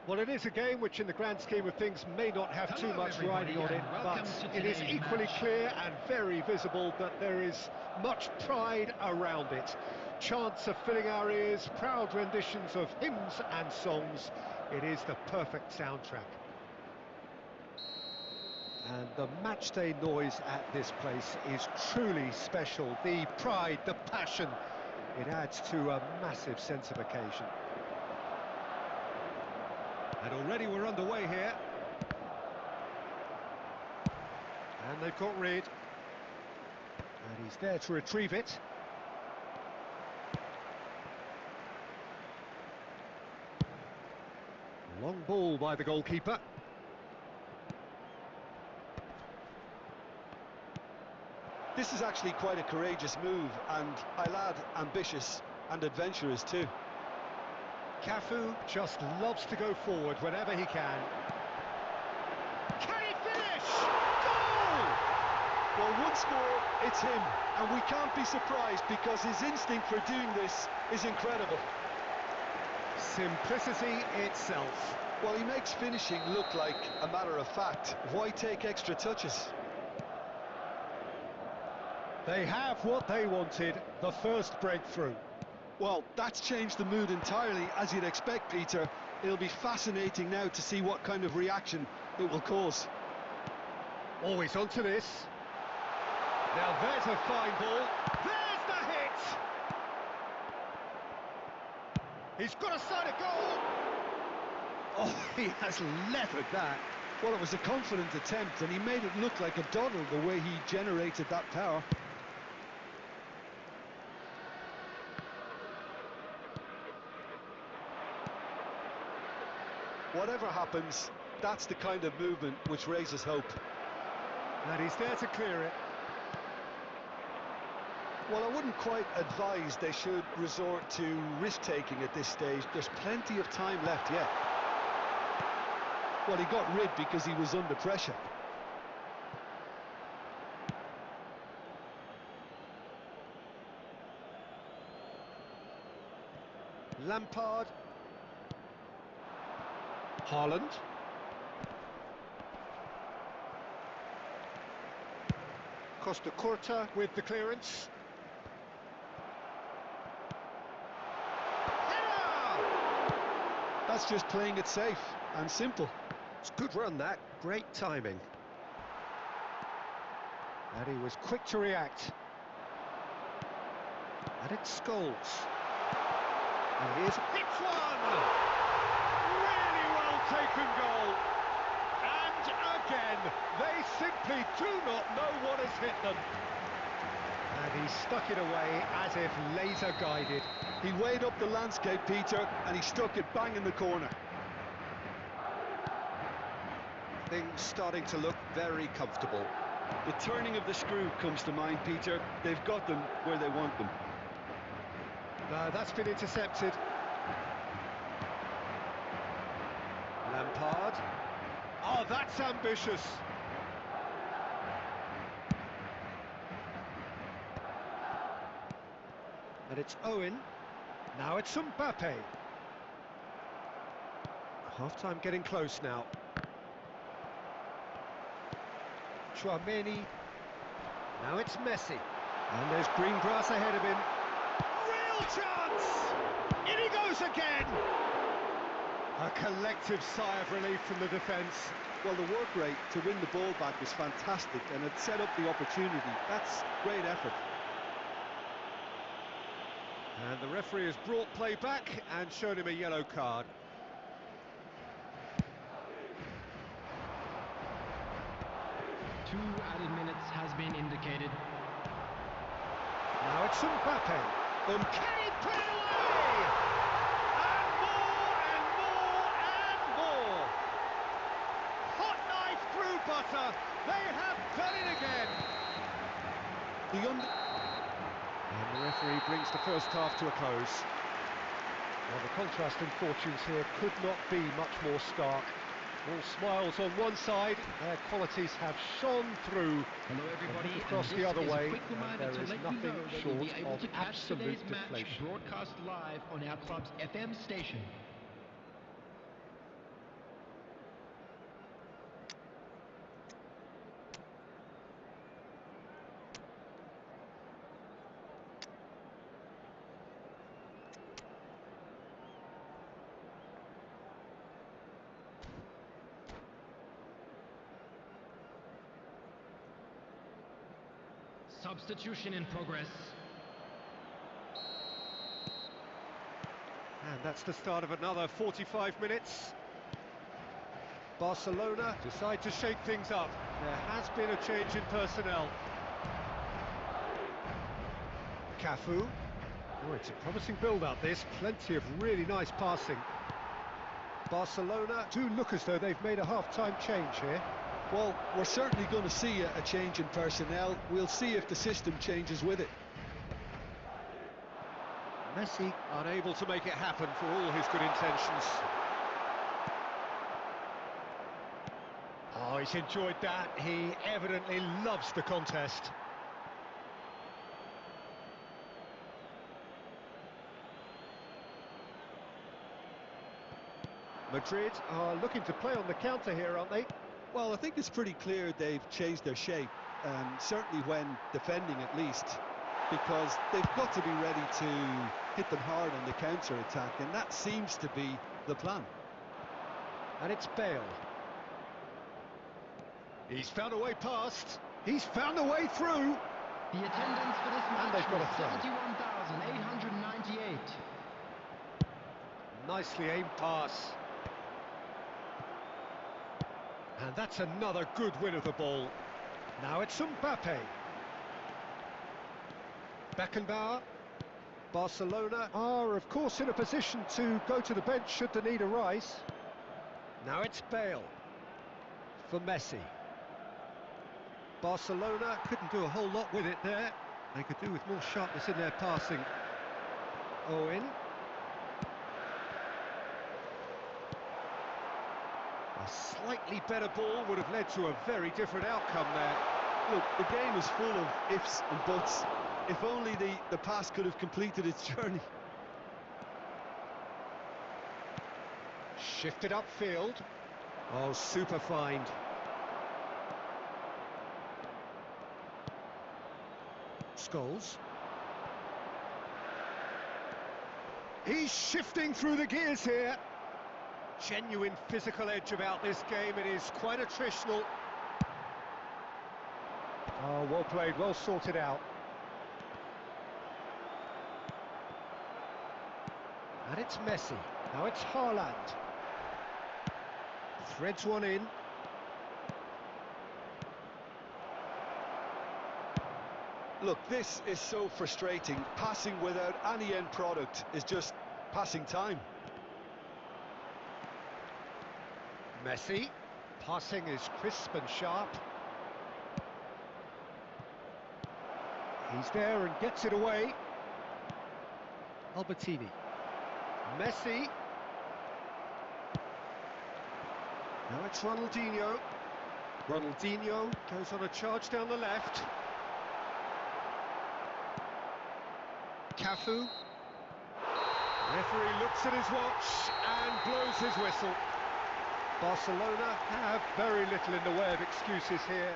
Well, it is a game which in the grand scheme of things may not have too much riding on it, but it is equally clear and very visible that there is much pride around it. Chants are filling our ears, proud renditions of hymns and songs. It is the perfect soundtrack. And the matchday noise at this place is truly special. The pride, the passion, it adds to a massive sense of occasion. And already we're underway here. And they've got rid. And he's there to retrieve it. Long ball by the goalkeeper. This is actually quite a courageous move, and I'll add ambitious and adventurous too. Cafu just loves to go forward whenever he can. Can he finish? Goal! Well, once more, it's him, and we can't be surprised because his instinct for doing this is incredible. Simplicity itself. Well, he makes finishing look like a matter of fact. Why take extra touches? They have what they wanted, the first breakthrough. Well, that's changed the mood entirely, as you'd expect, Peter. It'll be fascinating now to see what kind of reaction it will cause. Always onto this. Now there's a fine ball. There's the hit! He's got a sight of goal! Oh, he has levered that. Well, it was a confident attempt, and he made it look like a doddle the way he generated that power. Whatever happens, that's the kind of movement which raises hope. And he's there to clear it. Well, I wouldn't quite advise they should resort to risk-taking at this stage. There's plenty of time left yet. Well, he got rid because he was under pressure. Lampard. Haaland. Costa Curta with the clearance. That's just playing it safe and simple. It's a good run, that. Great timing. And he was quick to react. And it's Scholes. And here's... Hits one! Really well taken goal. And again, they simply do not know what has hit them. And he stuck it away as if laser guided. He weighed up the landscape, Peter, and he struck it bang in the corner. Things starting to look very comfortable. The turning of the screw comes to mind, Peter. They've got them where they want them. No, that's been intercepted. Lampard. Oh, that's ambitious. And it's Owen. Now it's Mbappe. Half-time getting close now. Chouameni. Now it's Messi. And there's green grass ahead of him. Real chance! In he goes again! A collective sigh of relief from the defence. Well, the work rate to win the ball back was fantastic, and it set up the opportunity. That's great effort. And the referee has brought play back and shown him a yellow card. Two added minutes has been indicated. Now it's Mbappe. Can he put it away? And more and more and more. Hot knife through butter. They have done it again. And the referee brings the first half to a close. Well, the contrast in fortunes here could not be much more stark. All smiles on one side, their qualities have shone through. Hello everybody, across and the other this way, is a quick reminder to there is let you nothing know that short you'll be able of to catch absolute today's match deflation. broadcast live on our club's FM station. Substitution in progress. And that's the start of another 45 minutes. Barcelona decide to shake things up. There has been a change in personnel. Cafu. Oh, it's a promising build-up, this. Plenty of really nice passing. Barcelona do look as though they've made a half-time change here. Well, we're certainly going to see a change in personnel. We'll see if the system changes with it. Messi unable to make it happen for all his good intentions. Oh, he's enjoyed that. He evidently loves the contest. Madrid are looking to play on the counter here, aren't they? Well, I think it's pretty clear they've changed their shape, certainly when defending at least, because they've got to be ready to hit them hard on the counter-attack, and that seems to be the plan. And it's Bale. He's found a way past. He's found a way through. The attendance for this And match they've got was a throw. 71,898. Nicely aimed pass. And that's another good win of the ball. Now it's Mbappe. Beckenbauer. Barcelona are, of course, in a position to go to the bench should the need arise. Now it's Bale. For Messi. Barcelona couldn't do a whole lot with it there. They could do with more sharpness in their passing. Owen. A slightly better ball would have led to a very different outcome there. Look, the game is full of ifs and buts. If only the pass could have completed its journey. Shifted upfield. Oh, super find. Scholes. He's shifting through the gears here. Genuine physical edge about this game. It is quite attritional. Oh, well played, well sorted out. And it's Messi. Now it's Haaland. Threads one in. Look, this is so frustrating. Passing without any end product is just passing time. Messi. Passing is crisp and sharp. He's there and gets it away. Albertini. Messi. Now it's Ronaldinho. Ronaldinho goes on a charge down the left. Cafu. Referee looks at his watch and blows his whistle. Barcelona have very little in the way of excuses here.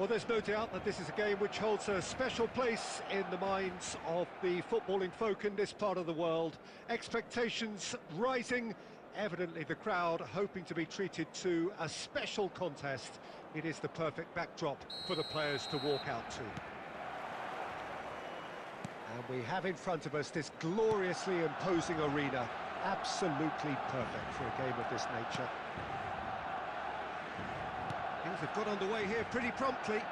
Well, there's no doubt that this is a game which holds a special place in the minds of the footballing folk in this part of the world. Expectations rising, evidently the crowd hoping to be treated to a special contest. It is the perfect backdrop for the players to walk out to. And we have in front of us this gloriously imposing arena. Absolutely perfect for a game of this nature. Things have got underway here pretty promptly.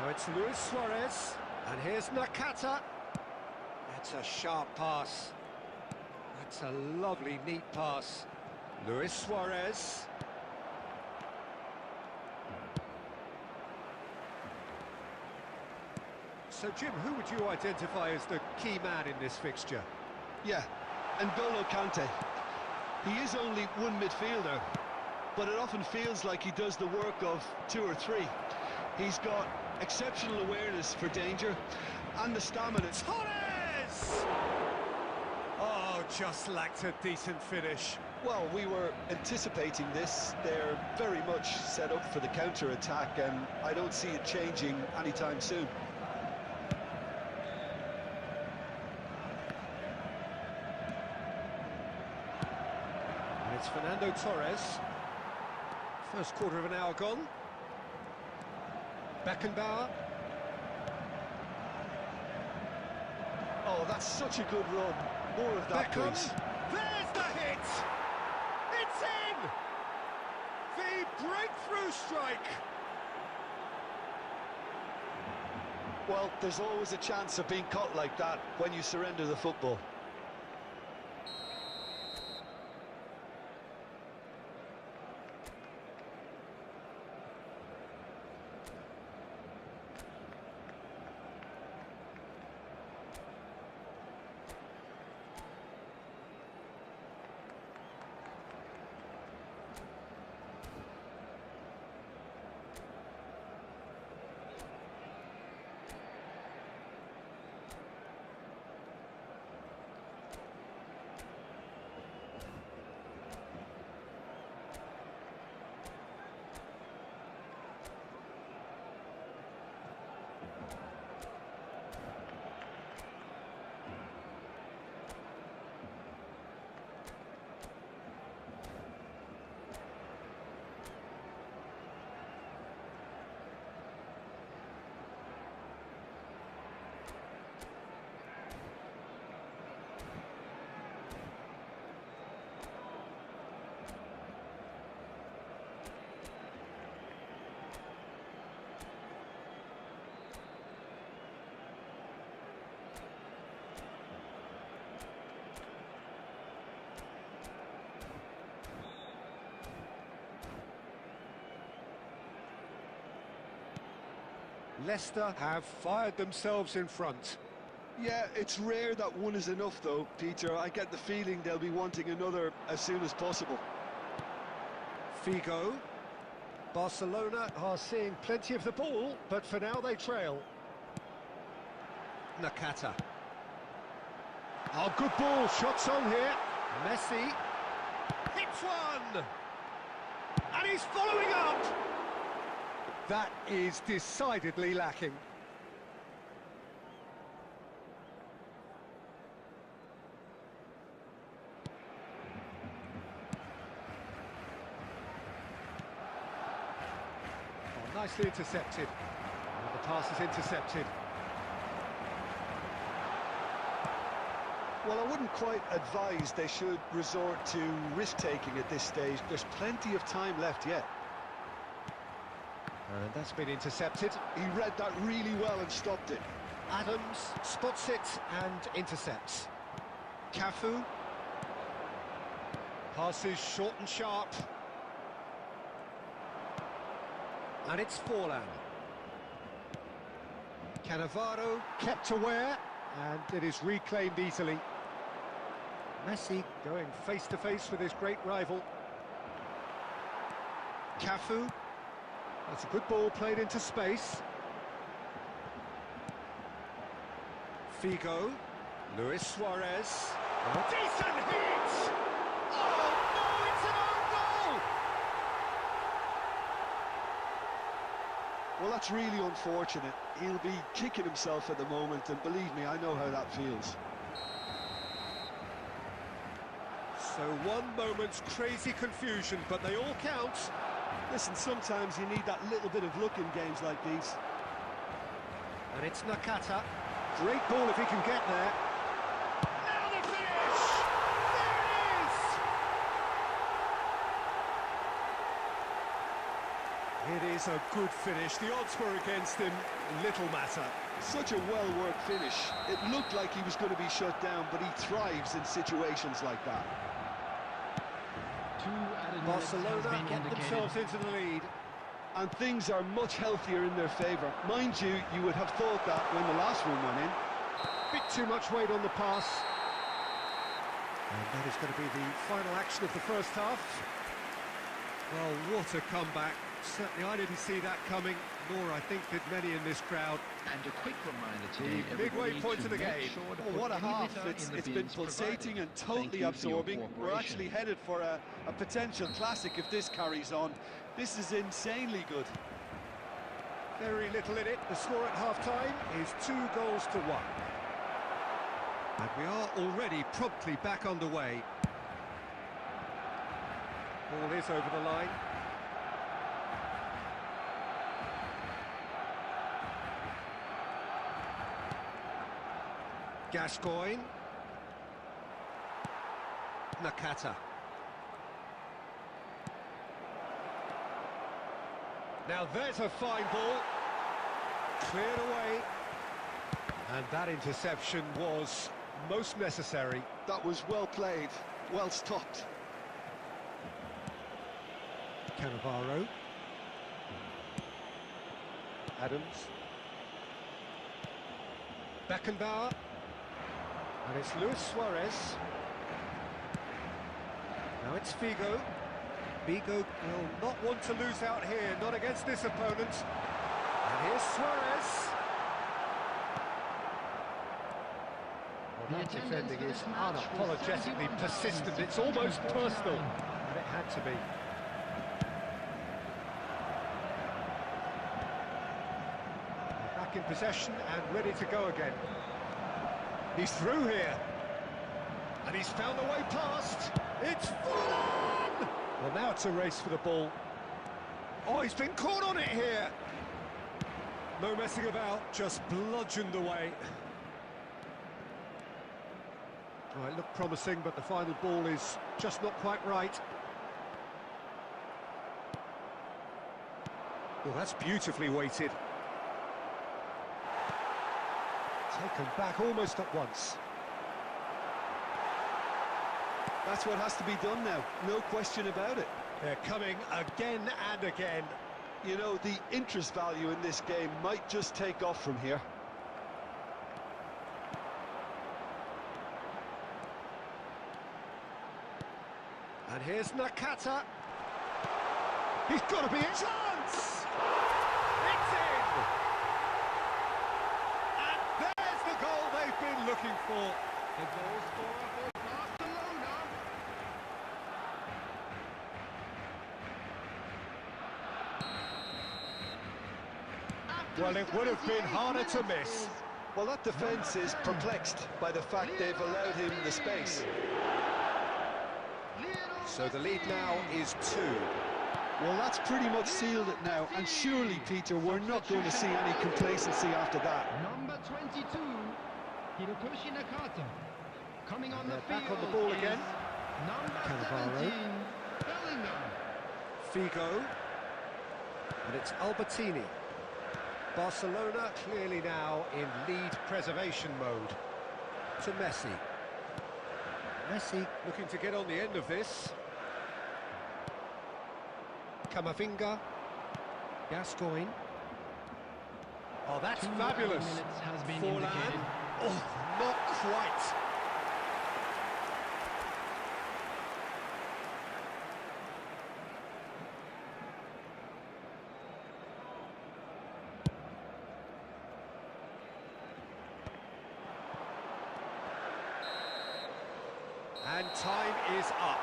Now it's Luis Suarez, and here's Nakata. That's a sharp pass. That's a lovely, neat pass. Luis Suarez. So, Jim, who would you identify as the key man in this fixture? Yeah, N'Golo Kante. He is only one midfielder, but it often feels like he does the work of two or three. He's got exceptional awareness for danger and the stamina. Torres! Oh, just lacked a decent finish. Well, we were anticipating this. They're very much set up for the counter-attack, and I don't see it changing anytime soon. It's Fernando Torres. First quarter of an hour gone. Beckenbauer. Oh, that's such a good run. More of that, Beckham. please. There's the hit! It's in! The breakthrough strike! Well, there's always a chance of being caught like that when you surrender the football. Leicester have fired themselves in front. Yeah, it's rare that one is enough, though, Peter. I get the feeling they'll be wanting another as soon as possible. Figo. Barcelona are seeing plenty of the ball, but for now they trail. Nakata. Oh, good ball. Shots on here. Messi. Hits one! And he's following up! That is decidedly lacking. Oh, nicely intercepted. And the pass is intercepted. Well, I wouldn't quite advise they should resort to risk-taking at this stage. There's plenty of time left yet. And that's been intercepted. He read that really well and stopped it. Adams spots it and intercepts. Cafu. Passes short and sharp. And it's Forlan. Cannavaro kept aware, and it is reclaimed easily. Messi going face-to-face with his great rival. Cafu. That's a good ball played into space. Figo. Luis Suarez. Oh, decent hit! Oh, no, it's an own goal! Well, that's really unfortunate. He'll be kicking himself at the moment, and believe me, I know how that feels. So 1 moment's crazy confusion, but they all count. Listen, sometimes you need that little bit of luck in games like these. And it's Nakata. Great ball if he can get there. Now the finish! There it is! It is a good finish. The odds were against him. Little matter. Such a well-worked finish. It looked like he was going to be shut down, but he thrives in situations like that. Barcelona get themselves into the lead. And things are much healthier in their favour. Mind you, you would have thought that when the last one went in. Bit too much weight on the pass. And that is going to be the final action of the first half. Well, what a comeback. Certainly I didn't see that coming, nor I think did many in this crowd. And a quick reminder today, The midway point of the game. Oh, what a half. It's been pulsating and totally absorbing. We're actually headed for a potential classic if this carries on. This is insanely good. Very little in it. The score at half-time is 2-1. And we are already promptly back underway. Ball is over the line. Gascoigne. Nakata. Now there's a fine ball. Cleared away. And that interception was most necessary. That was well played, well stopped. Cannavaro. Adams. Beckenbauer. And it's Luis Suarez. Now it's Figo. Figo will not want to lose out here, not against this opponent. And here's Suarez. Well, that defending is unapologetically persistent. It's almost personal. And it had to be. Back in possession and ready to go again. He's through here. And he's found the way past. It's full on! Well, now it's a race for the ball. Oh, he's been caught on it here. No messing about, just bludgeoned away. Oh, it looked promising, but the final ball is just not quite right. Well, that's beautifully weighted. Taken back almost at once. That's what has to be done now, no question about it. They're coming again and again. You know, the interest value in this game might just take off from here. And here's Nakata. He's got to be a chance! It's in! And there's the goal they've been looking for. The goal scorer for Barcelona. Well, it would have been harder to miss. Well, that defence is perplexed by the fact they've allowed him the space. So the lead now is 2. Well, that's pretty much sealed it now, and surely, Peter, we're not going to see any complacency after that. Number 22, Hirotoshi Nakata. Coming on the field. Back on the ball again. Number Cannavaro. 17, Bellingham. Figo. And it's Albertini. Barcelona clearly now in lead preservation mode. To Messi. Messi looking to get on the end of this. Camavinga. Gascoigne. Oh, that's 2 fabulous. minutes has been Forlan. indicated. Oh, not quite. And time is up.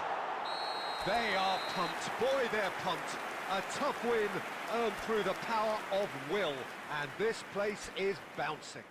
They are pumped. Boy, they're pumped. A tough win earned through the power of will, and this place is bouncing.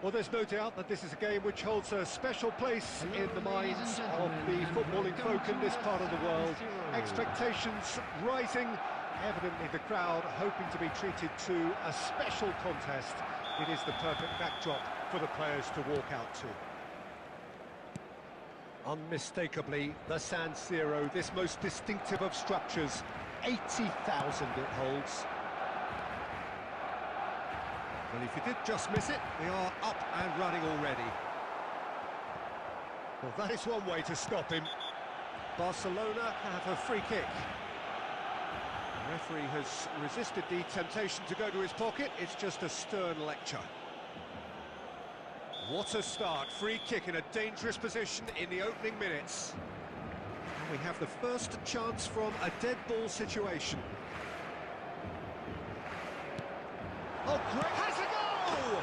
Well, there's no doubt that this is a game which holds a special place in the minds of the footballing folk in this part of the world. Expectations rising, evidently the crowd hoping to be treated to a special contest. It is the perfect backdrop for the players to walk out to. Unmistakably, the San Siro, this most distinctive of structures, 80,000 it holds. Well, if you did just miss it, we are up and running already. Well, that is one way to stop him. Barcelona have a free kick. The referee has resisted the temptation to go to his pocket. It's just a stern lecture. What a start. Free kick in a dangerous position in the opening minutes. And we have the first chance from a dead ball situation. Oh, great! Has a goal!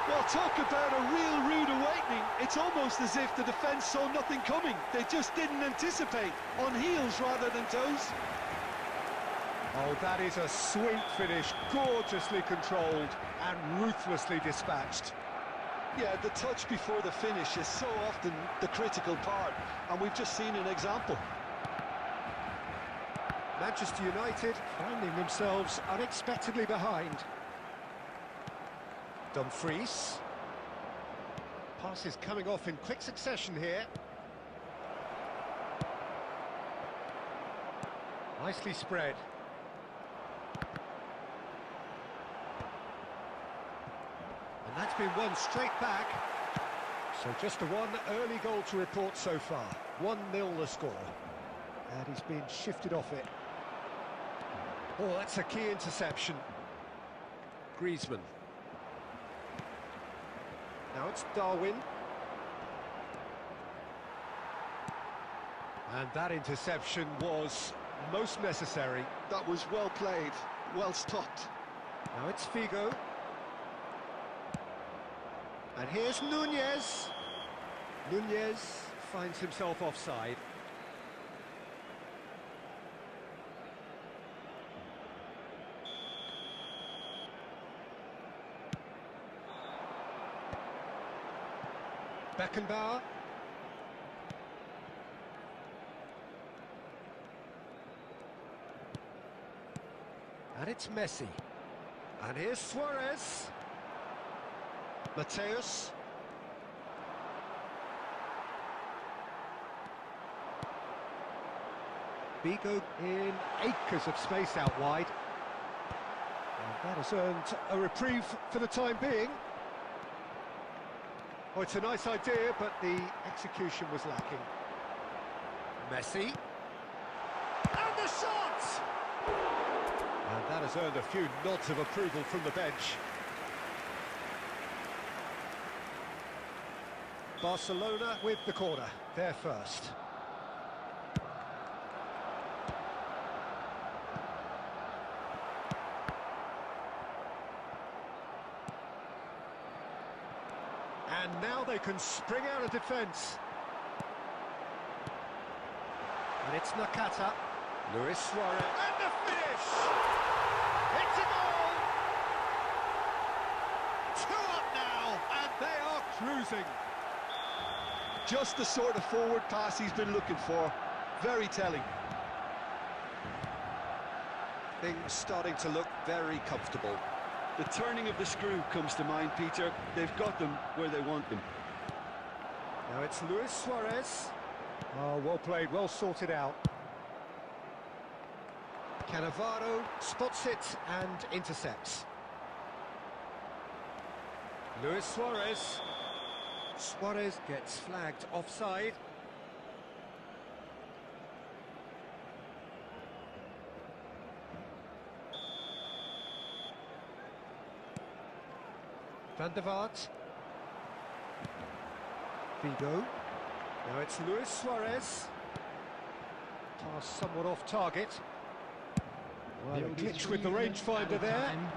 Well, talk about a real rude awakening. It's almost as if the defence saw nothing coming. They just didn't anticipate, on heels rather than toes. Oh, that is a sweet finish, gorgeously controlled and ruthlessly dispatched. Yeah, the touch before the finish is so often the critical part, and we've just seen an example. Manchester United finding themselves unexpectedly behind. Dumfries. Passes coming off in quick succession here. Nicely spread. And that's been won straight back. So just a one early goal to report so far. 1-0 the score. And he's been shifted off it. Oh, that's a key interception. Griezmann. Now it's Darwin. And that interception was most necessary. That was well played, well stopped. Now it's Figo. And here's Nunez. Nunez finds himself offside. Beckenbauer. And it's Messi. And here's Suarez. Mateus. Vigo in acres of space out wide. And that has earned a reprieve for the time being. Oh, it's a nice idea, but the execution was lacking. Messi. And the shot! And that has earned a few nods of approval from the bench. Barcelona with the corner, they're first. And now they can spring out of defence. And it's Nakata. Luis Suarez. And the finish! It's a goal! 2 up now, and they are cruising. Just the sort of forward pass he's been looking for. Very telling. Things starting to look very comfortable. The turning of the screw comes to mind, Peter. They've got them where they want them. Now it's Luis Suarez. Oh, well played, well sorted out. Cannavaro spots it and intercepts. Luis Suarez. Suarez gets flagged offside. Van der Vaart. Vigo. Now it's Luis Suarez. Pass somewhat off target. Well, a glitch with the rangefinder there, and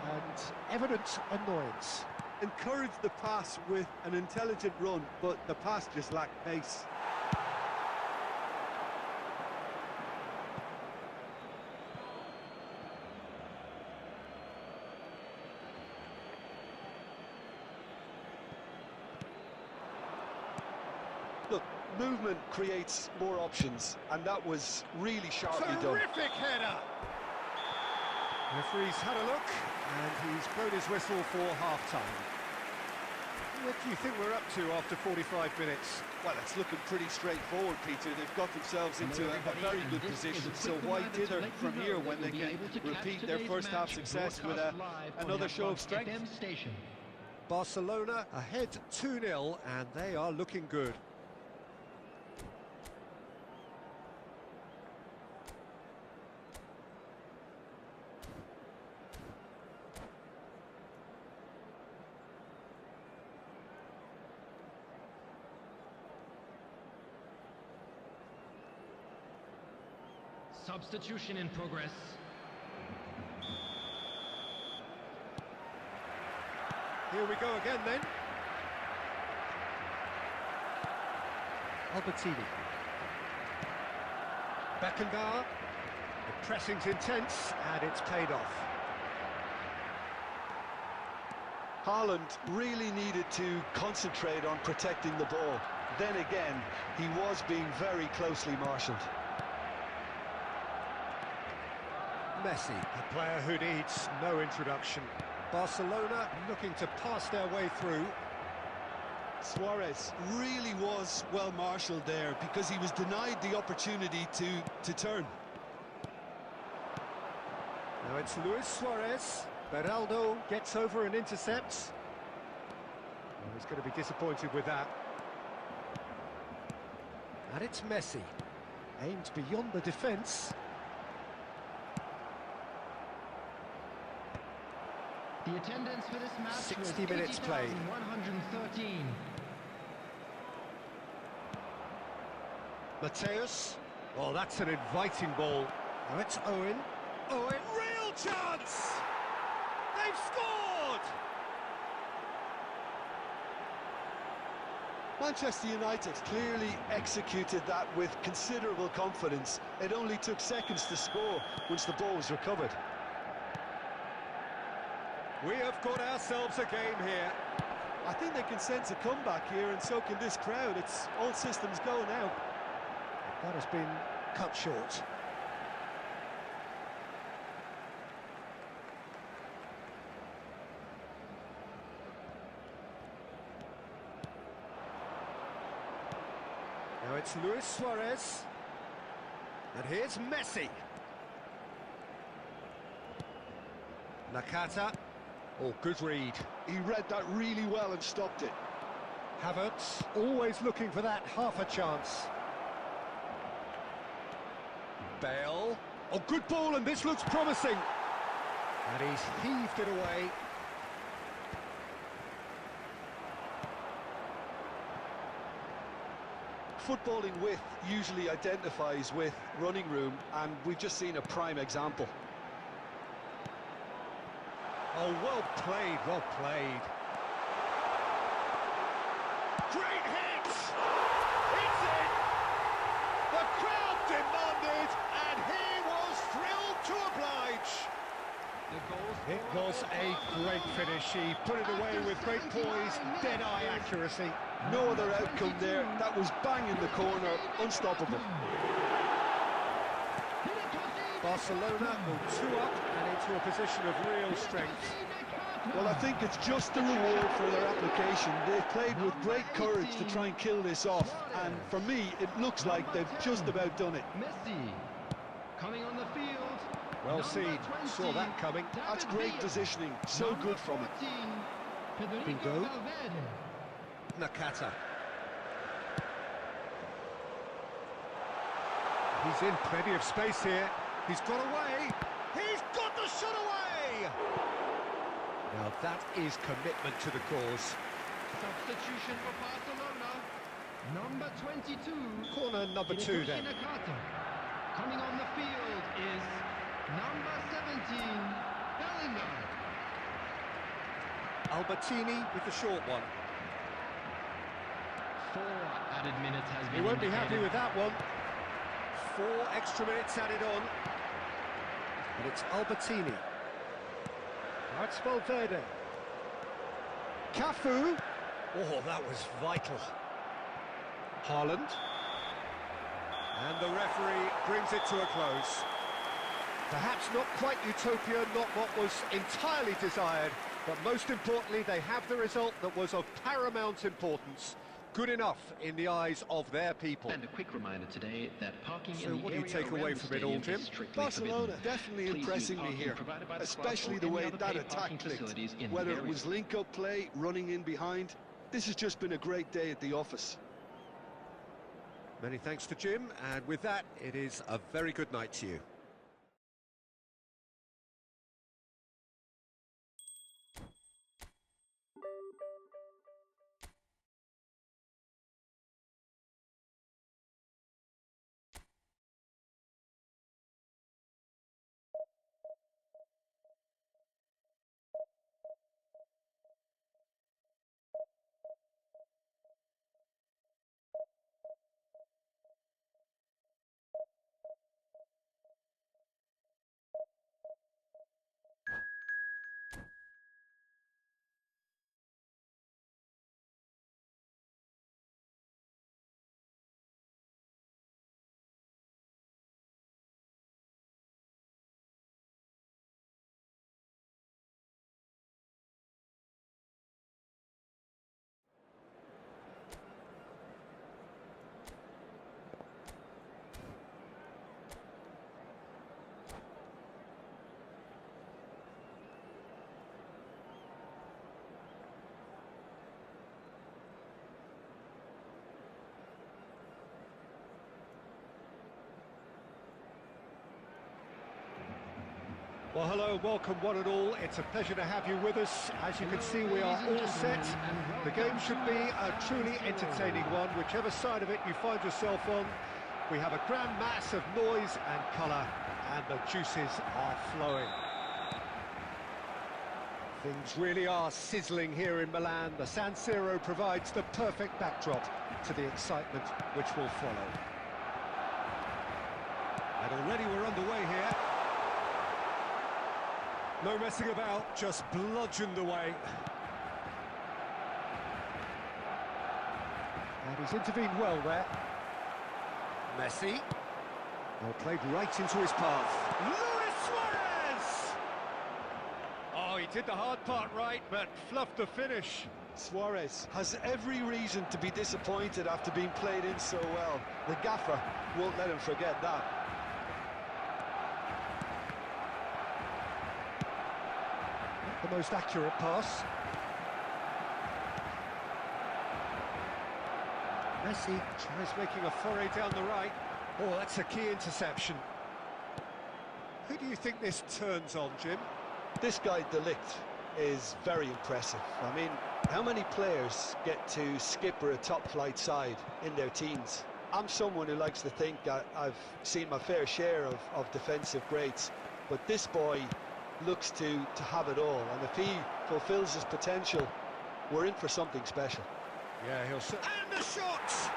evident annoyance. Encouraged the pass with an intelligent run, but the pass just lacked pace. Look, movement creates more options, and that was really sharply done. Terrific header! Referee's had a look, and he's blown his whistle for half-time. What do you think we're up to after 45 minutes? Well, it's looking pretty straightforward, Peter. They've got themselves into a very good position, so why dither from here when they can repeat their first-half success with another show of strength? Barcelona ahead 2-0, and they are looking good. Substitution in progress. Here we go again then. Albertini. Beckenbauer. The pressing's intense and it's paid off. Haaland really needed to concentrate on protecting the ball. Then again, he was being very closely marshalled. Messi, a player who needs no introduction. Barcelona looking to pass their way through. Suarez really was well marshalled there because he was denied the opportunity to turn. Now it's Luis Suarez. Urronaldo gets over and intercepts. Well, he's going to be disappointed with that. And it's Messi. Aimed beyond the defence. The attendance for this match 60 was minutes played. 80,113. Mateus. Oh, that's an inviting ball. Now it's Owen. Owen, real chance! They've scored! Manchester United clearly executed that with considerable confidence. It only took seconds to score once the ball was recovered. We have got ourselves a game here. I think they can sense a comeback here, and so can this crowd. It's all systems go now. That has been cut short. Now it's Luis Suarez. And here's Messi. Nakata. Oh, good read. He read that really well and stopped it. Havertz, always looking for that half a chance. Bale. Oh, good ball, and this looks promising. And he's heaved it away. Footballing width usually identifies with running room, and we've just seen a prime example. Oh, well played, well played. Great hit! It's in! The crowd demanded, and he was thrilled to oblige. It was a great finish. He put it away with great poise, dead-eye accuracy. No other outcome there. That was bang in the corner, unstoppable. Barcelona go 2 up and into a position of real strength. Well, I think it's just the reward for their application. They've played with great courage to try and kill this off, and for me, it looks like they've just about done it. Messi coming on the field. Well seen, saw that coming. That's great positioning, so good from it. Bingo. Nakata. He's in plenty of space here. He's got away. He's got the shot away! Now that is commitment to the cause. Substitution for Barcelona. Number 22. Corner number 2 then. Coming on the field is number 17, Bellingham. Albertini with the short one. 4 added minutes has been He won't be indicated. happy with that one. 4 extra minutes added on. And it's Albertini. That's Valverde. Cafu. Oh, that was vital. Haaland. And the referee brings it to a close. Perhaps not quite utopia, not what was entirely desired, but most importantly, they have the result that was of paramount importance. Good enough in the eyes of their people. And a quick reminder today that parking So in the what do you area take away around the from it all, stadium Jim? is strictly Barcelona forbidden. definitely Please use impressing me parking here, provided by the club especially or the any way other that paid attack parking clicked. facilities in the Whether it area. was link-up play, running in behind, this has just been a great day at the office. Many thanks to Jim, and with that, it is a very good night to you. Well, hello, welcome one and all. It's a pleasure to have you with us. As you can see, we are all set. The game should be a truly entertaining one, whichever side of it you find yourself on. We have a grand mass of noise and colour, and the juices are flowing. Things really are sizzling here in Milan. The San Siro provides the perfect backdrop to the excitement which will follow. And already we're underway here. No messing about, just bludgeoned away. He's intervened well there. Messi. Well, played right into his path. Luis Suarez! Oh, he did the hard part right, but fluffed the finish. Suarez has every reason to be disappointed after being played in so well. The gaffer won't let him forget that. Not the most accurate pass. Messi tries making a foray down the right. Oh, that's a key interception. Who do you think this turns on, Jim? This guy, De Ligt, is very impressive. I mean, how many players get to skipper a top-flight side in their teens? I'm someone who likes to think I've seen my fair share of defensive greats, but this boy looks to have it all, and if he fulfills his potential, we're in for something special. Yeah, he'll... And the shot!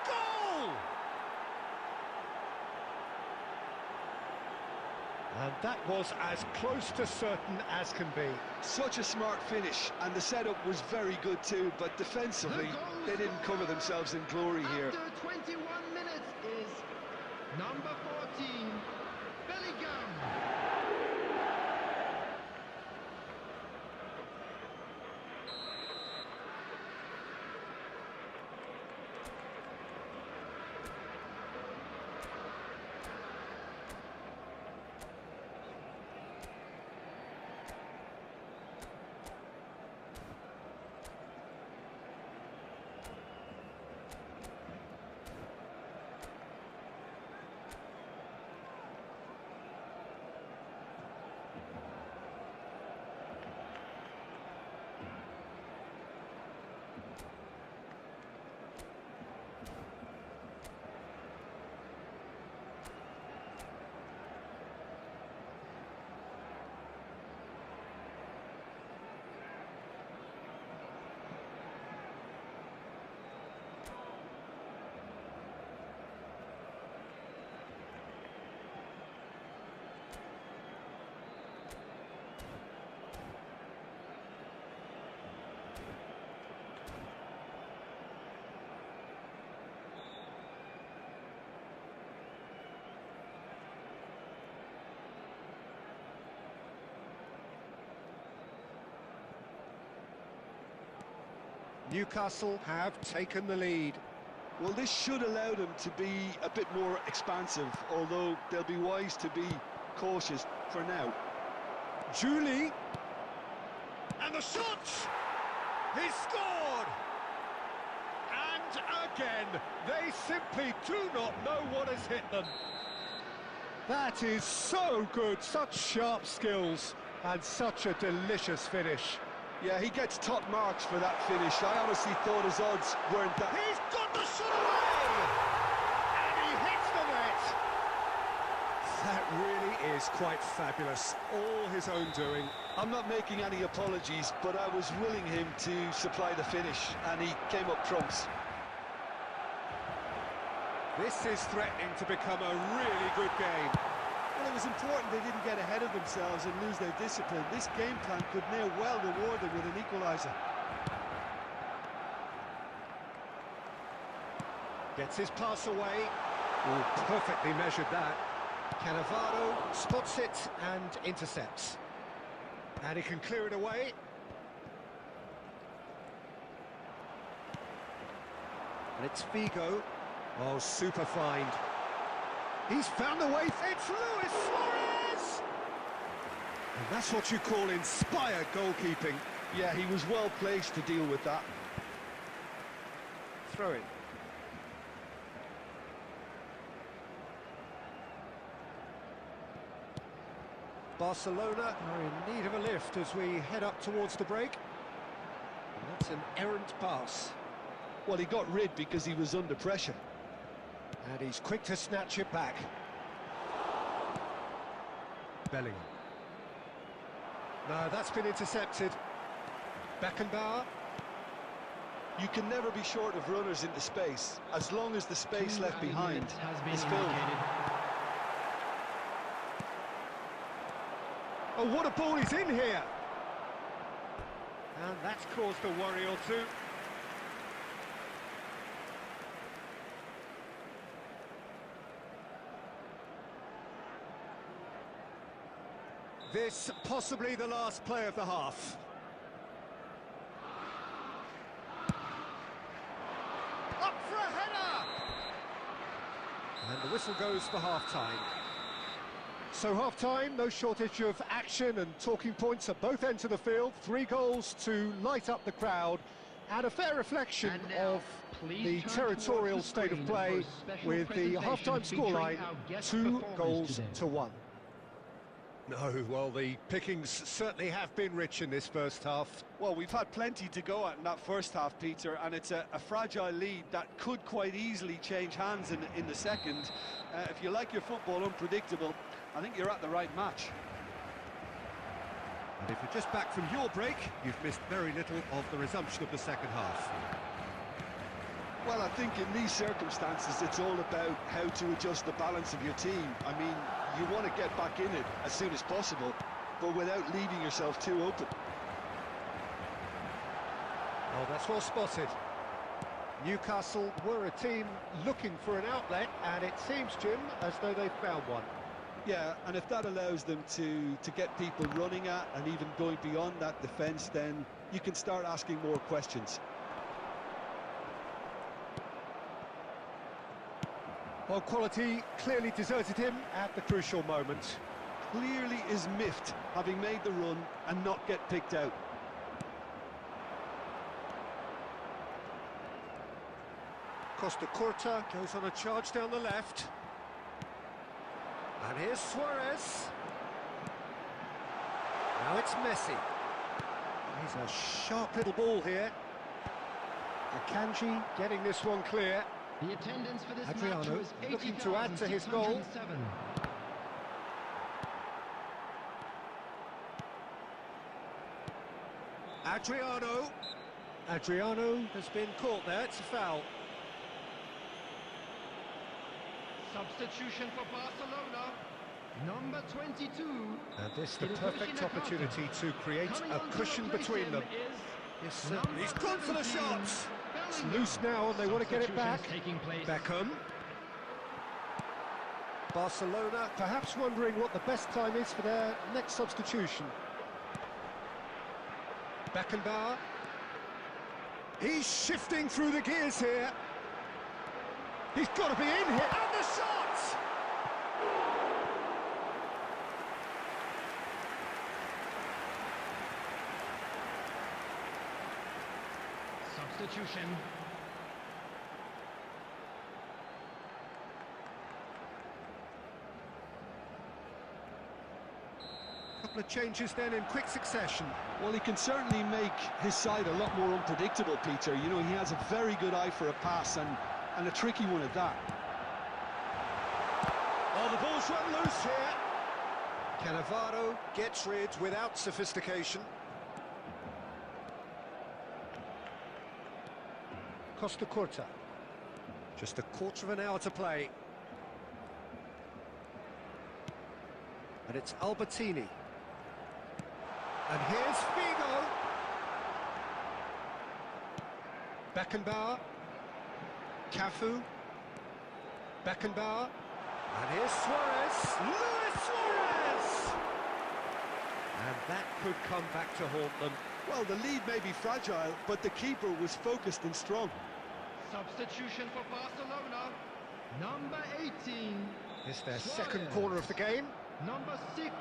Goal! And that was as close to certain as can be. Such a smart finish, and the setup was very good too, but defensively, they didn't cover themselves in glory here. After 21 minutes is number 14, Bellingham. Newcastle have taken the lead. Well, this should allow them to be a bit more expansive, although they'll be wise to be cautious for now. Julie. And the shot! He's scored! And again, they simply do not know what has hit them. That is so good, such sharp skills, and such a delicious finish. Yeah, he gets top marks for that finish. I honestly thought his odds weren't that... He's got the shot away! And he hits the net! That really is quite fabulous. All his own doing. I'm not making any apologies, but I was willing him to supply the finish, and he came up trumps. This is threatening to become a really good game. Well, it was important they didn't get ahead of themselves and lose their discipline. This game plan could now well reward them with an equaliser. Gets his pass away. Oh, perfectly measured that. Cannavaro spots it and intercepts. And he can clear it away. And it's Figo. Oh, super find. He's found the way. It's Luis Suarez! And that's what you call inspired goalkeeping. Yeah, he was well placed to deal with that. Throw it. Barcelona are in need of a lift as we head up towards the break. And that's an errant pass. Well, he got rid because he was under pressure. And he's quick to snatch it back. Bellingham. No, that's been intercepted. Beckenbauer. You can never be short of runners into space, as long as the space left behind is filled. Oh, what a ball he's in here! And that's caused a worry or two. This possibly the last play of the half. Up for a header! And the whistle goes for half-time. So half-time, no shortage of action and talking points at both ends of the field. 3 goals to light up the crowd, and a fair reflection of the territorial state of play, with the half-time scoreline 2-1. No, well, the pickings certainly have been rich in this first half. Well, we've had plenty to go at in that first half, Peter, and it's a fragile lead that could quite easily change hands in the second. If you like your football unpredictable, I think you're at the right match. And if you're just back from your break, you've missed very little of the resumption of the second half. Well, I think in these circumstances, it's all about how to adjust the balance of your team. I mean, you want to get back in it as soon as possible, but without leaving yourself too open. Oh, that's well spotted. Newcastle were a team looking for an outlet, and it seems, Jim, as though they've found one. Yeah, and if that allows them to get people running at and even going beyond that defence, then you can start asking more questions. Well, quality clearly deserted him at the crucial moment. Clearly is miffed, having made the run and not get picked out. Costa Curta goes on a charge down the left. And here's Suarez. Now it's Messi. He's a sharp little ball here. Akanji getting this one clear. The attendance for this Adriano match was looking to add to his goal. 80,607. Adriano has been caught there, it's a foul. Substitution for Barcelona, number 22. And this the perfect opportunity to create a cushion between them. Yes, he's gone for the shots. It's loose now and they want to get it back. Beckham. Barcelona perhaps wondering what the best time is for their next substitution. Beckenbauer. He's shifting through the gears here. He's got to be in here. And the shot! Substitution. Couple of changes then in quick succession. Well, he can certainly make his side a lot more unpredictable, Peter. You know, he has a very good eye for a pass and a tricky one at that. Oh, the ball's run loose here. Cannavaro gets rid without sophistication. Costa Curta. Just a quarter of an hour to play. And it's Albertini. And here's Figo. Beckenbauer. Cafu. Beckenbauer. And here's Suarez. Luis Suarez! And that could come back to haunt them. Well, the lead may be fragile, but the keeper was focused and strong. Substitution for Barcelona, number 18. It's their Suarez. second corner of the game. Number 6,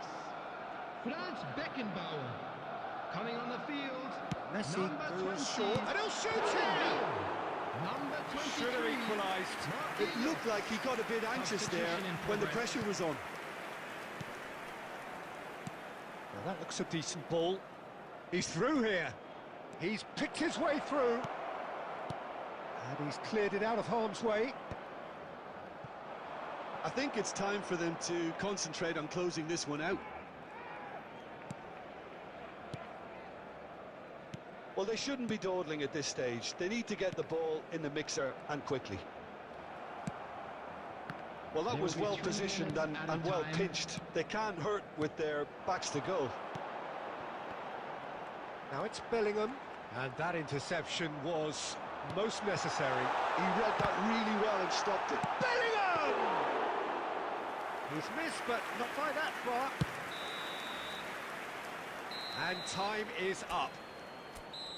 Franz Beckenbauer. Coming on the field, Messi number goes 20. short. And he'll shoot it! Number 23. Should have equalised. It looked like he got a bit anxious there when the pressure was on. Well, that looks a decent ball. He's through here. He's picked his way through. And he's cleared it out of harm's way. I think it's time for them to concentrate on closing this one out. Well, they shouldn't be dawdling at this stage. They need to get the ball in the mixer and quickly. Well, that was well positioned and well pitched. They can't hurt with their backs to goal. Now it's Bellingham. And that interception was most necessary. He read that really well and stopped it. Bellingham! He's missed, but not by that far. And time is up.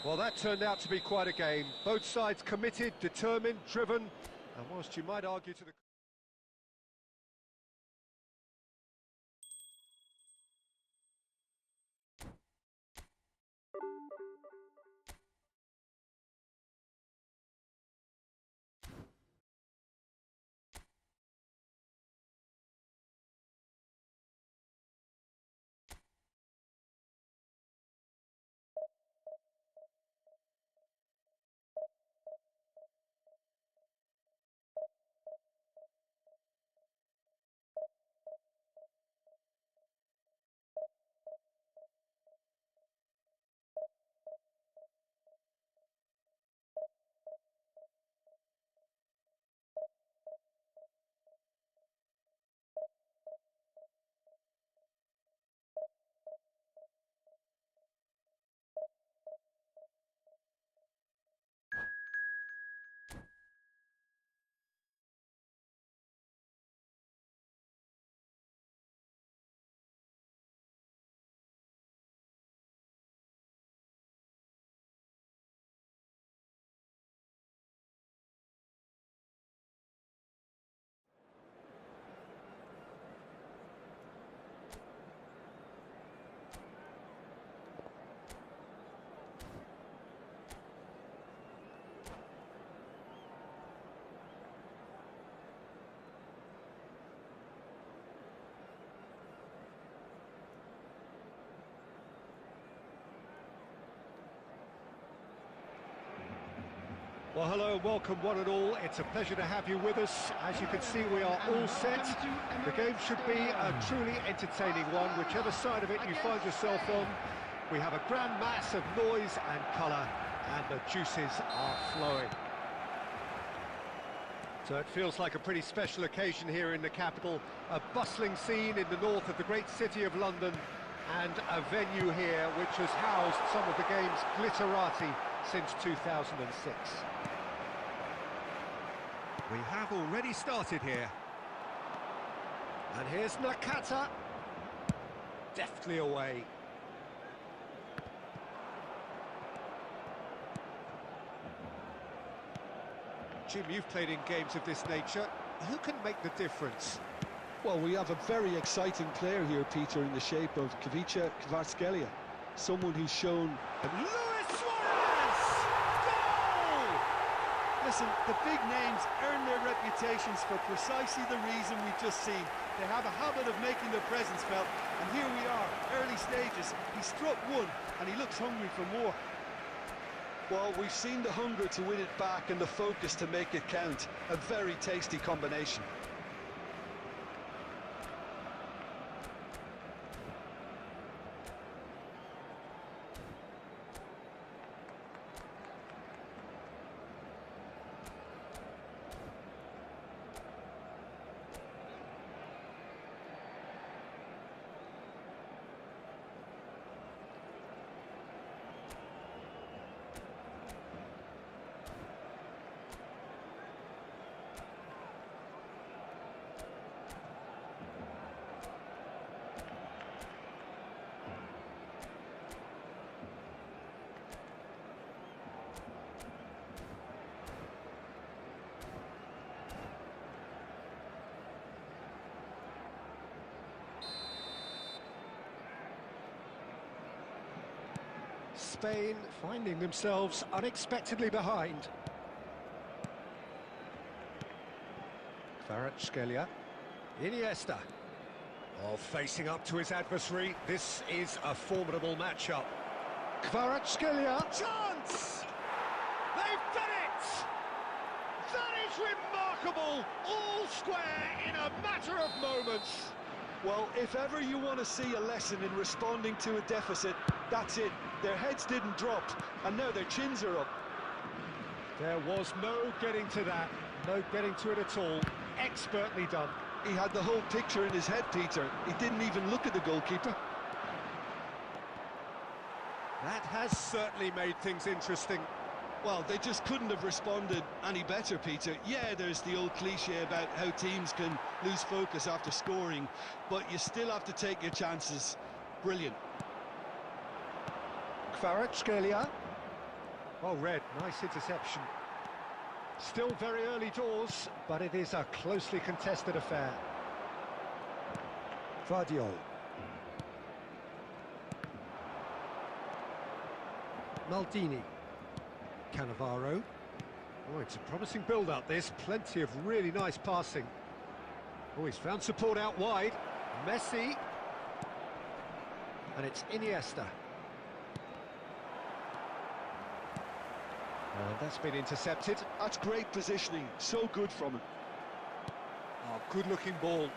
Well, that turned out to be quite a game. Both sides committed, determined, driven, and whilst you might argue to the... Well, hello and welcome one and all. It's a pleasure to have you with us. As you can see, we are all set. The game should be a truly entertaining one, whichever side of it you find yourself on. We have a grand mass of noise and colour, and the juices are flowing. So it feels like a pretty special occasion here in the capital, a bustling scene in the north of the great city of London, and a venue here which has housed some of the game's glitterati since 2006. We have already started here. And here's Nakata. Deftly away. Jim, you've played in games of this nature. Who can make the difference? Well, we have a very exciting player here, Peter, in the shape of Ivica Kvaratskhelia. Someone who's shown... Listen, the big names earn their reputations for precisely the reason we've just seen. They have a habit of making their presence felt, and here we are, early stages. He struck one, and he looks hungry for more. Well, we've seen the hunger to win it back and the focus to make it count. A very tasty combination. Spain finding themselves unexpectedly behind. Kvaratskhelia, Iniesta. Oh, facing up to his adversary. This is a formidable matchup. Kvaratskhelia, chance! They've done it! That is remarkable! All square in a matter of moments. Well, if ever you want to see a lesson in responding to a deficit, that's it. Their heads didn't drop, and now their chins are up. There was no getting to that, no getting to it at all. Expertly done. He had the whole picture in his head, Peter. He didn't even look at the goalkeeper. That has certainly made things interesting. Well, they just couldn't have responded any better, Peter. Yeah, there's the old cliche about how teams can lose focus after scoring, but you still have to take your chances. Brilliant. Kvaratskhelia. Well read, nice interception. Still very early doors, but it is a closely contested affair. Vardiol. Maldini. Cannavaro. Oh, it's a promising build-up, this. Plenty of really nice passing. Oh, he's found support out wide. Messi. And it's Iniesta. And that's been intercepted. That's great positioning, so good from him. Oh, good-looking ball.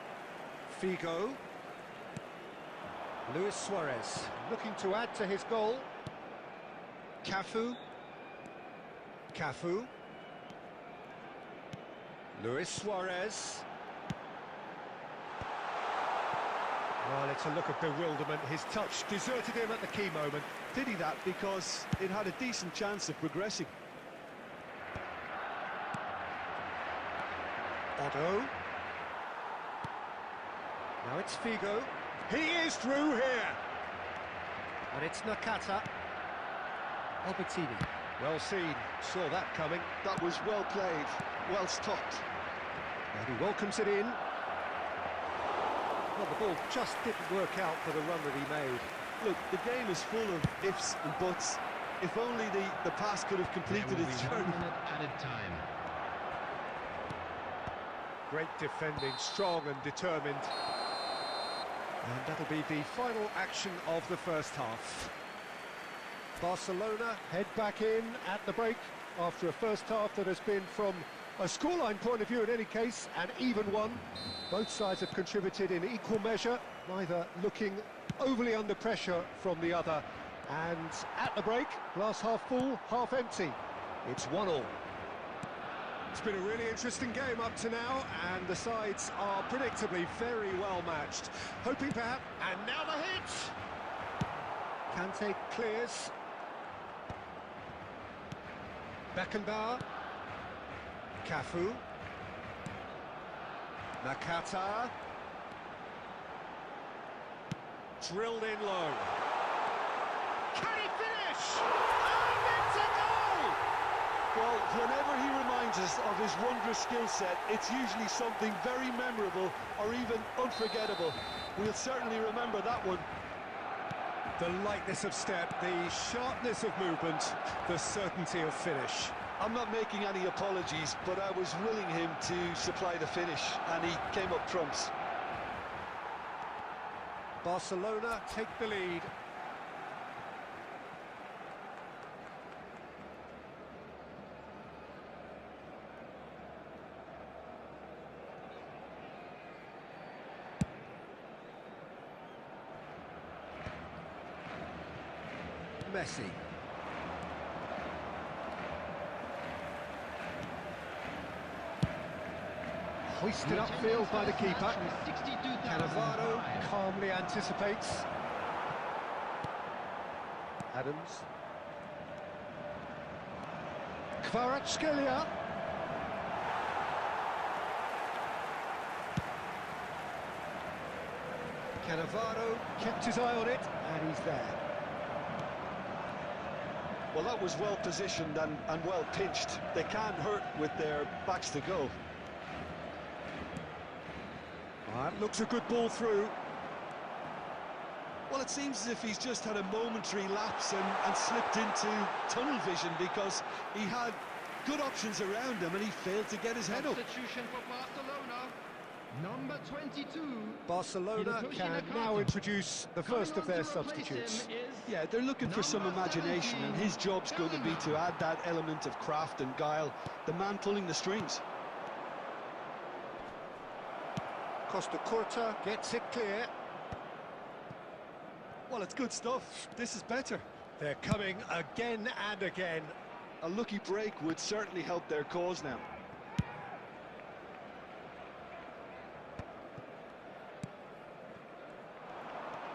Figo. Luis Suarez looking to add to his goal. Cafu. Cafu. Luis Suarez. Well, it's a look of bewilderment. His touch deserted him at the key moment. Pity that, because it had a decent chance of progressing. Otto. Now it's Figo. He is through here. And it's Nakata. Albertini. Well seen. Saw that coming. That was well played, well stopped. And he welcomes it in. Well, the ball just didn't work out for the run that he made. Look, the game is full of ifs and buts. If only the pass could have completed its journey. 1 minute added time. Great defending, strong and determined. And that'll be the final action of the first half. Barcelona head back in at the break after a first half that has been, from a scoreline point of view in any case, an even one. Both sides have contributed in equal measure, neither looking overly under pressure from the other. And at the break, glass half full, half empty. It's 1-1. It's been a really interesting game up to now, and the sides are predictably very well matched. Hoping perhaps... And now the hit! Kante clears. Beckenbauer. Cafu. Nakata. Drilled in low. Can he finish? And it's a goal! Well, whenever he reminds us of his wondrous skill set, it's usually something very memorable or even unforgettable. We'll certainly remember that one. The lightness of step, the sharpness of movement, the certainty of finish. I'm not making any apologies, but I was willing him to supply the finish, and he came up trumps. Barcelona take the lead. Messi. Hoisted upfield by the keeper. Cannavaro calmly anticipates. Adams. Kvaratskhelia. Cannavaro kept his eye on it, and he's there. Well, that was well positioned and well pitched. They can't hurt with their backs to go. That looks a good ball through. Well, it seems as if he's just had a momentary lapse and slipped into tunnel vision, because he had good options around him and he failed to get his head up. Substitution for Barcelona. Number 22. Barcelona can now introduce the first of their substitutes. Yeah, they're looking for some imagination, and his job's going to be to add that element of craft and guile, the man pulling the strings. Costa Curta gets it clear. Well, it's good stuff. This is better. They're coming again and again. A lucky break would certainly help their cause now.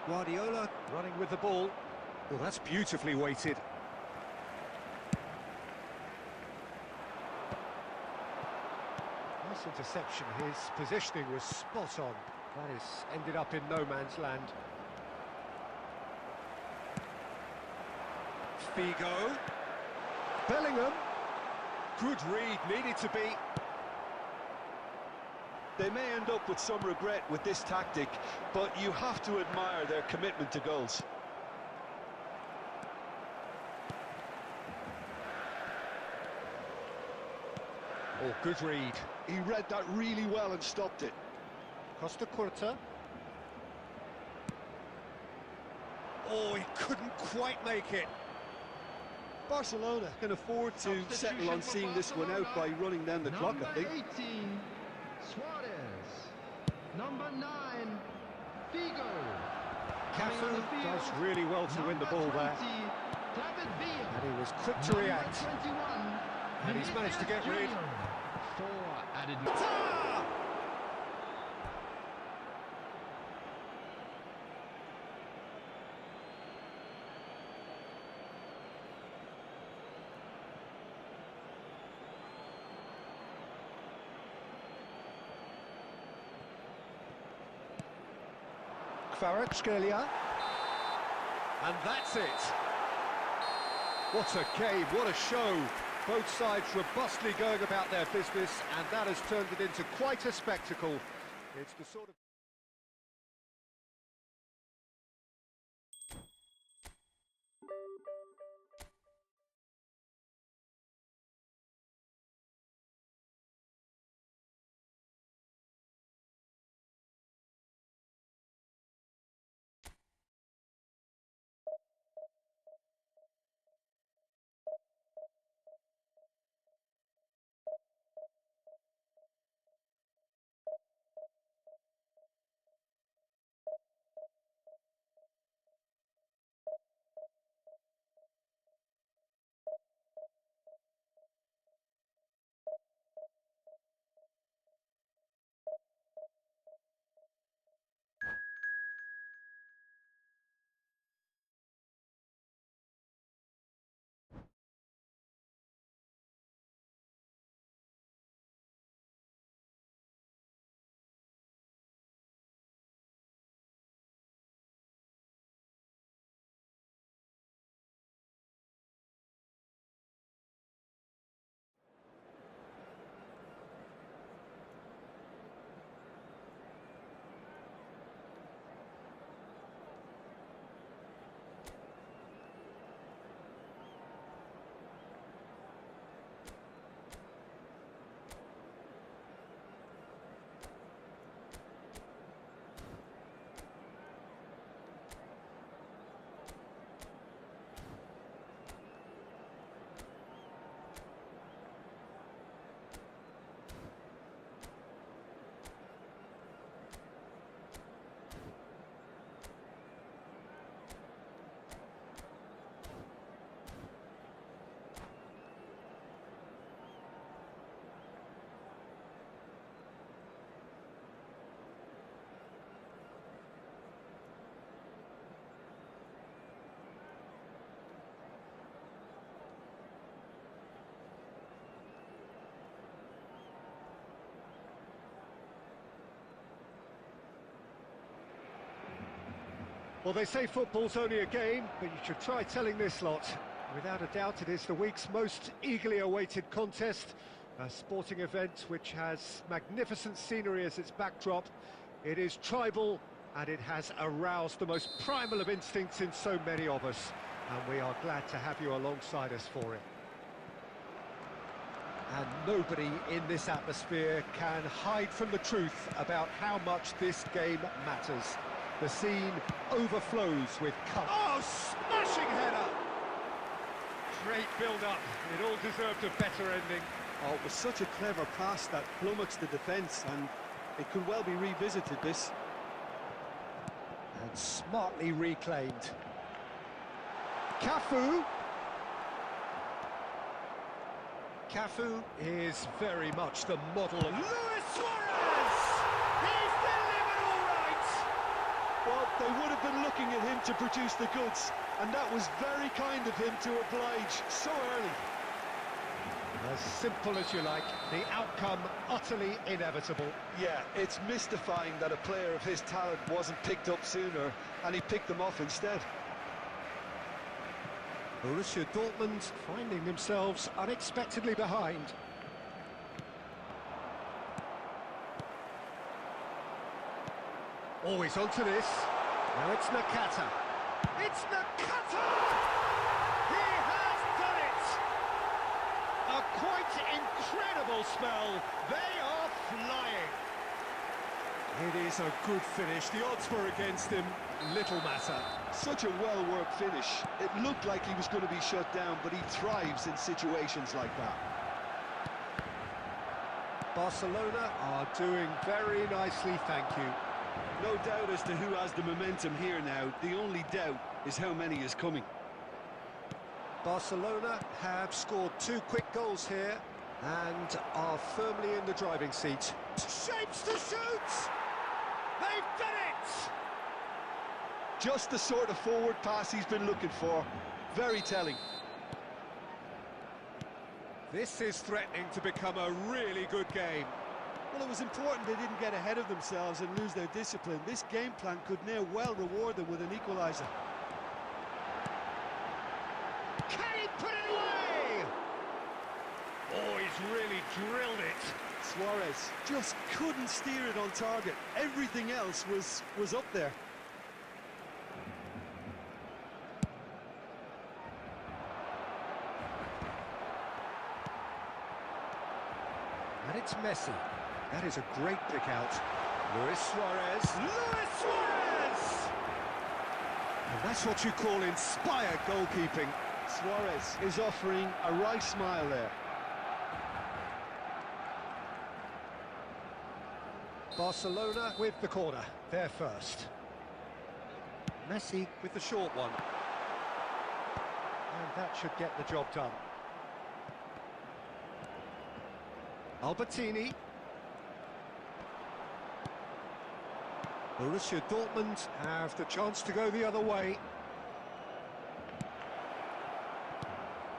Guardiola running with the ball. Well, that's beautifully weighted. Nice interception. His positioning was spot on. That is ended up in no man's land. Figo. Bellingham. Good read, needed to be. They may end up with some regret with this tactic, but you have to admire their commitment to goals. Oh, good read. He read that really well and stopped it. Costa Curta. Oh, he couldn't quite make it. Barcelona can afford to settle on seeing this one out by running down the clock, I think. Number 18, Suarez. Number 9, Figo. Cafu does really well to win the ball there. And he was quick to react. 21, And he's managed to get rid. 4 added. Kvaratskhelia. And that's it. What a game, what a show. Both sides robustly going about their business, and that has turned it into quite a spectacle. It's the sort of... Well, they say football's only a game, but you should try telling this lot. Without a doubt, it is the week's most eagerly awaited contest, a sporting event which has magnificent scenery as its backdrop. It is tribal, and it has aroused the most primal of instincts in so many of us, and we are glad to have you alongside us for it. And nobody in this atmosphere can hide from the truth about how much this game matters. The scene overflows with cup. Oh, smashing header! Great build-up. It all deserved a better ending. Oh, it was such a clever pass that plummets the defence, and it could well be revisited, this. And smartly reclaimed. Cafu. Cafu is very much the model of... Luis Suarez! He's delivered all right! Well, they would have been looking at him to produce the goods, and that was very kind of him to oblige so early. As simple as you like, the outcome utterly inevitable. Yeah, it's mystifying that a player of his talent wasn't picked up sooner, and he picked them off instead. Borussia Dortmund finding themselves unexpectedly behind. Always onto this. Now it's Nakata. It's Nakata! He has done it! A quite incredible spell. They are flying. It is a good finish. The odds were against him. Little matter. Such a well-worked finish. It looked like he was going to be shut down, but he thrives in situations like that. Barcelona are doing very nicely, thank you. No doubt as to who has the momentum here now. The only doubt is how many is coming. Barcelona have scored 2 quick goals here and are firmly in the driving seat. Shapes to shoot! They've done it! Just the sort of forward pass he's been looking for. Very telling. This is threatening to become a really good game. Well, it was important they didn't get ahead of themselves and lose their discipline. This game plan could now well reward them with an equaliser. Can he put it away? Oh, he's really drilled it. Suarez just couldn't steer it on target. Everything else was up there. And it's Messi. That is a great pick out. Luis Suarez. Luis Suarez! And that's what you call inspired goalkeeping. Suarez is offering a right smile there. Barcelona with the corner. They're first. Messi with the short one. And that should get the job done. Albertini. Borussia Dortmund have the chance to go the other way.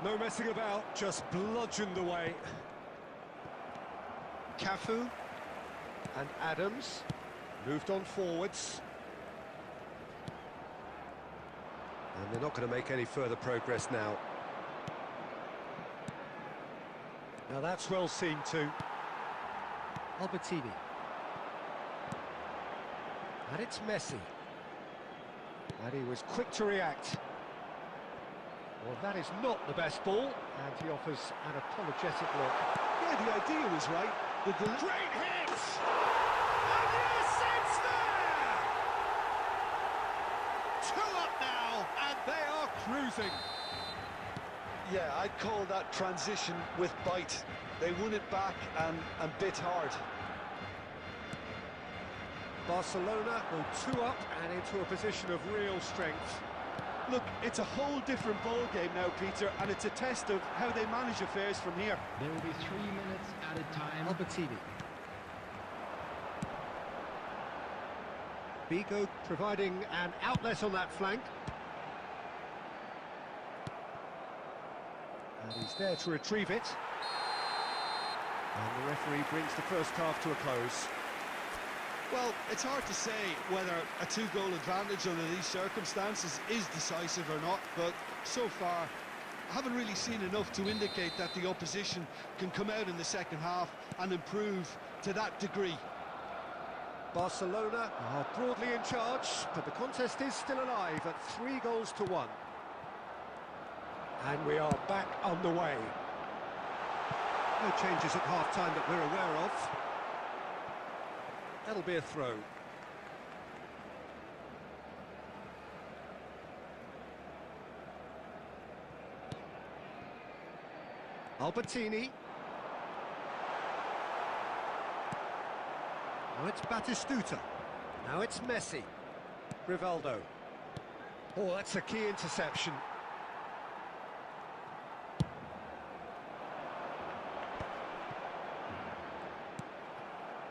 No messing about, just bludgeoned away. Cafu and Adams moved on forwards. And they're not going to make any further progress now. Now that's well seen too. Albertini. And it's Messi. And he was quick to react. Well, that is not the best ball, and he offers an apologetic look. Yeah, the idea was right. Great hit! And yes, it's there! 2 up now, and they are cruising. Yeah, I'd call that transition with bite. They won it back and bit hard. Barcelona go 2 up and into a position of real strength. Look, it's a whole different ball game now, Peter, and it's a test of how they manage affairs from here. There will be 3 minutes added time. Albertini. Bigo providing an outlet on that flank. And he's there to retrieve it. And the referee brings the first half to a close. Well, it's hard to say whether a 2-goal advantage under these circumstances is decisive or not, but so far I haven't really seen enough to indicate that the opposition can come out in the second half and improve to that degree. Barcelona are broadly in charge, but the contest is still alive at 3-1. And we are back underway. No changes at half-time that we're aware of. That'll be a throw. Albertini. Now it's Batistuta. Now it's Messi. Rivaldo. Oh, that's a key interception.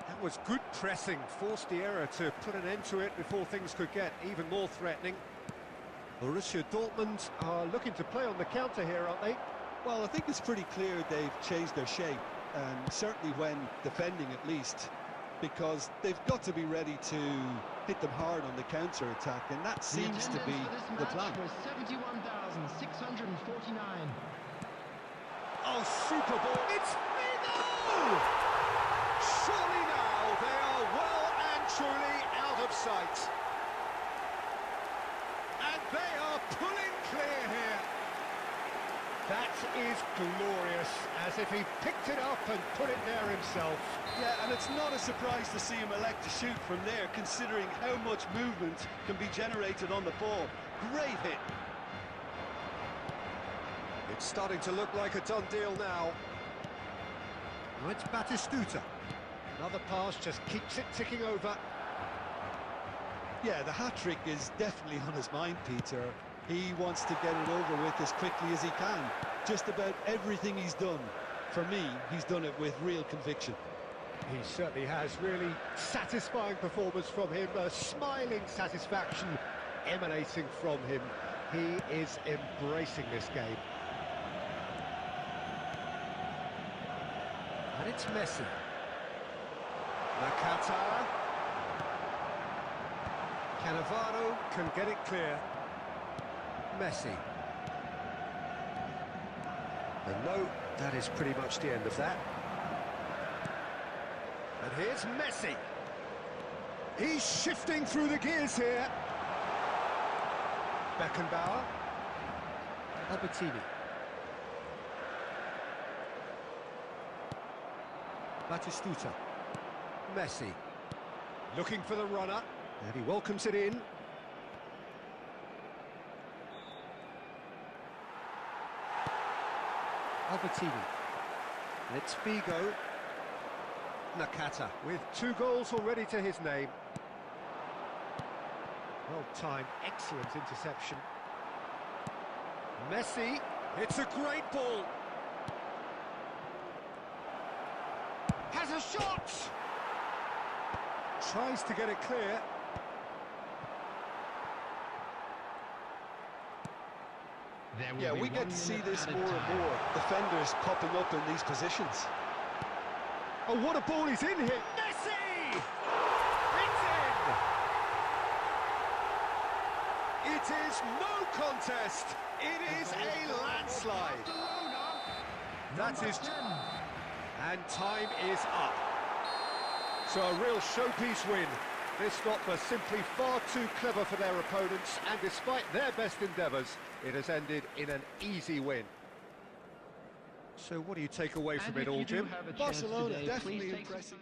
That was good pressing, forced the error to put an end to it before things could get even more threatening. Borussia Dortmund are looking to play on the counter here, aren't they? Well, I think it's pretty clear they've changed their shape, and certainly when defending at least. because they've got to be ready to hit them hard on the counter-attack, and that seems to be the plan. Was 71,649. Oh, super ball. It's Figo! Surely now they are well and truly out of sight. And they are pulling clear here. That is glorious, as if he picked it up and put it there himself. Yeah, and it's not a surprise to see him elect to shoot from there, considering how much movement can be generated on the ball. Great hit. It's starting to look like a done deal now. Now it's Batistuta. Another pass just keeps it ticking over. Yeah, the hat-trick is definitely on his mind, Peter. He wants to get it over with as quickly as he can. Just about everything he's done, for me, he's done it with real conviction. He certainly has. Really satisfying performance from him. A smiling satisfaction emanating from him. He is embracing this game. And it's Messi. Nakata. Cannavaro can get it clear. Messi. And no, that is pretty much the end of that. And here's Messi. He's shifting through the gears here. Beckenbauer. Albertini. Batistuta. Messi. Looking for the runner. And he welcomes it in. Albertini. And it's Figo. Nakata with 2 goals already to his name. Well timed, excellent interception. Messi, it's a great ball. Has a shot! Tries to get it clear. Yeah, we get to see this more and more. Defenders popping up in these positions. Oh, what a ball he's in here! Messi! It's in! It is no contest. It is a landslide. That is... And time is up. So a real showpiece win. This stop was simply far too clever for their opponents, and despite their best endeavours, it has ended in an easy win. So what do you take away from it all, Jim? Barcelona definitely impressive.